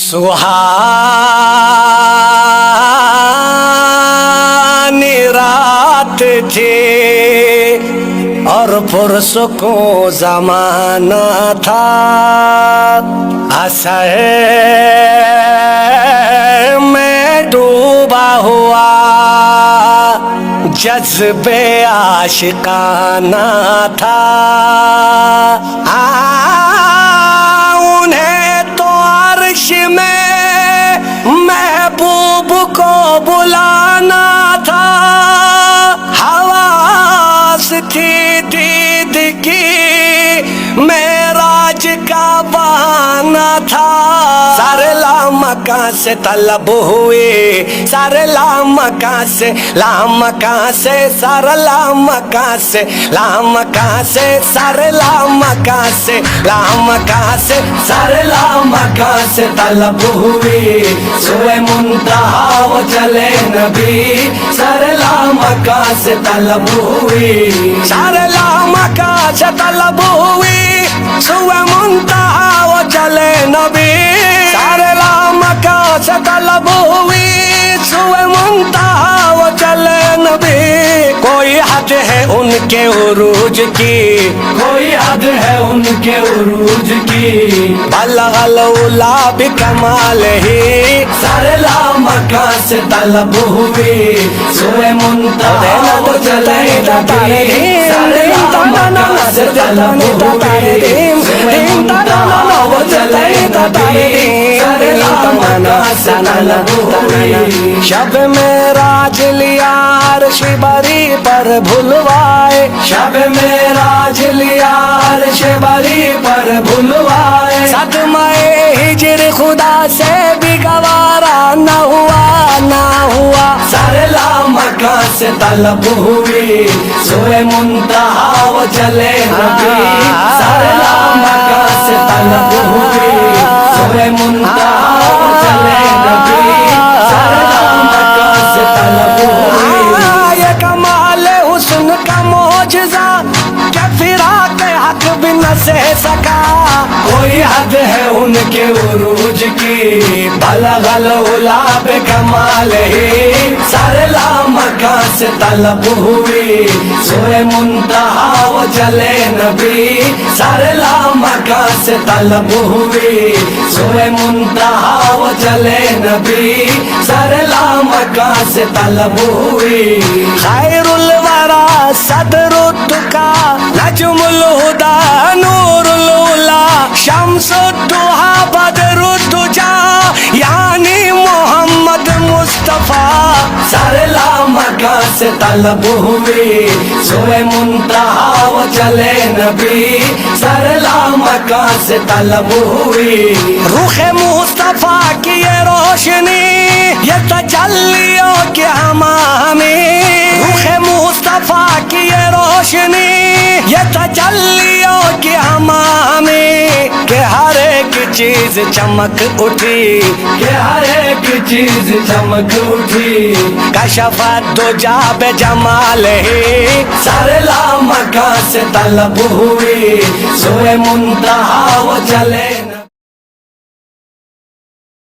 सुहानी रात थी और पुरसुकून ज़माना था। असर में डूबा हुआ जज्बे आशिकाना था। उन्हें तो अर्श में महबूब को बुलाना था। हवास थी दीद की मेराज का बहाना था। सारे लामका से तलब हुए, सारे लामका से लामका से सारे लामका से लामका से सारे लामका से लामका से सारे लामका से तलब हुए। सोए मुंतहा वो चले नबी, सारे लामका से तलब हुई, सारे लामका से तलब हुई। सोए मुंतहा वो चले नबी, सारे लामका से तलब हुई। सोए मुंतहा वो चले नबी। कोई हद है उनके उरूज की, कोई हद है उनके उरूज की। बलगल उला बिकमाल ही, सारे लामका से तलब हुई। सोए मुंतहा वो चले नबी, सारे लामका से तलब हुई। सोए मुंतहा वो चले नबी, सारे लामका से तलब हुई। शब मेराज लिया अर्श बरी पर भुलवाए, शब मेराज लिया अर्श बरी पर भुलवाए। सदमाए हिजर खुदा से भी गवारा न हुआ, न हुआ। सारे लामका से तलब हुई। सोए मुंतहा वो चले नबी, सारे लामका से तलब हुई। सोए मुंतहा वो चले नबी, सारे लामका से तलब हुई। ये कमाल हुस्न का मौजज़ा क्या फिराक हक भी न सह सका। कोई हद है उनके उरूज की, बलगल उला बेकमाल ही। सारे लामका से तलब हुई। सोए मुंतहा वो चले नबी, सारे लामका से तलब हुई। सोए मुंतहा वो चले नबी, सारे लामका से तलब हुई। खैरुल वरा सदरुद्दुका नजमुल हुदा नूरुल उला शम्सुद्दुहा बदरुद्दुजा यानी मोहम्मद मुस्तफा। सारे लामका से तलब हुई। सोए मुंतहा वो चले नबी, सारे लामका से तलब हुई। रुखे मुस्तफा की ये रोशनी, ये तजल्लियों की हमामी। रुखे मुस्तफा की ये रोशनी, ये तजल्लियों की हमामी। के हर एक चीज चमक उठी, के हर एक चीज चमक उठी। कशफत दुजा बे जमाल ही, सारे लामका से तलब हुई। सोए मुंतहा वो चले